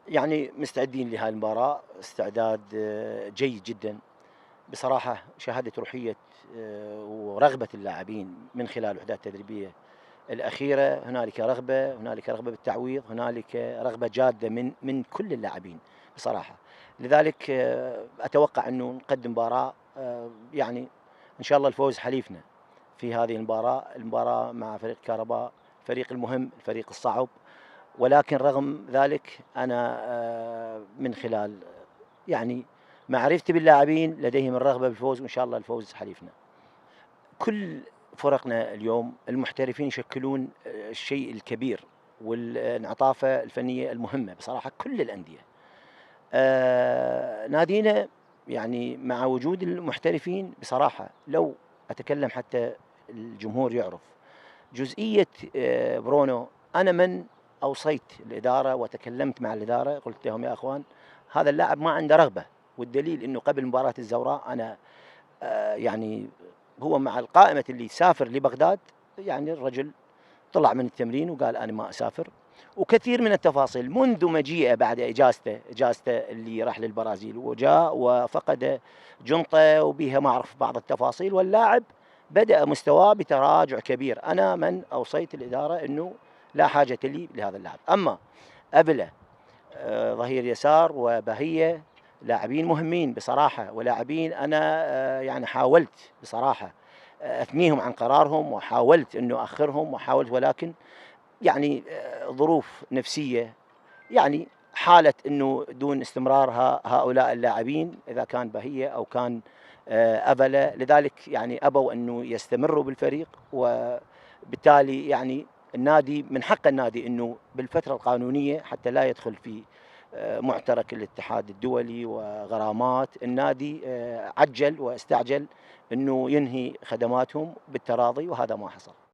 يعني مستعدين لهاي المباراة استعداد جيد جدًا. بصراحة شاهدت روحية ورغبة اللاعبين من خلال الوحدات التدريبية الأخيرة، هنالك رغبة بالتعويض، هنالك رغبة جادة من كل اللاعبين بصراحة. لذلك أتوقع إنه نقدم مباراة يعني إن شاء الله الفوز حليفنا في هذه المباراة مع فريق كهرباء، الفريق المهم، الفريق الصعب. ولكن رغم ذلك أنا من خلال يعني معرفتي باللاعبين لديهم الرغبة بالفوز، وإن شاء الله الفوز حليفنا. كل فرقنا اليوم المحترفين يشكلون الشيء الكبير والانعطافة الفنية المهمة بصراحة كل الأندية. نادينا يعني مع وجود المحترفين بصراحة، لو أتكلم حتى الجمهور يعرف جزئية برونو. أنا من أوصيت الإدارة وتكلمت مع الإدارة، قلت لهم يا أخوان هذا اللاعب ما عنده رغبة، والدليل إنه قبل مباراة الزوراء أنا يعني هو مع القائمة اللي سافر لبغداد، يعني الرجل طلع من التمرين وقال أنا ما أسافر. وكثير من التفاصيل منذ مجيئه بعد إجازته اللي راح للبرازيل، وجاء وفقد جنطة وبها ما أعرف بعض التفاصيل، واللاعب بدأ مستواه بتراجع كبير. أنا من أوصيت الإدارة أنه لا حاجة لي لهذا اللاعب. أما أبله ظهير يسار وبهية لاعبين مهمين بصراحة، ولاعبين أنا يعني حاولت بصراحة أثنيهم عن قرارهم، وحاولت أنه أخرهم وحاولت، ولكن يعني ظروف نفسية، يعني حالة أنه دون استمرار هؤلاء اللاعبين إذا كان بهية أو كان أبلة، لذلك يعني أبوا أنه يستمروا بالفريق. وبالتالي يعني النادي من حق النادي أنه بالفترة القانونية حتى لا يدخل في معترك الاتحاد الدولي وغرامات، النادي عجل واستعجل أنه ينهي خدماتهم بالتراضي، وهذا ما حصل.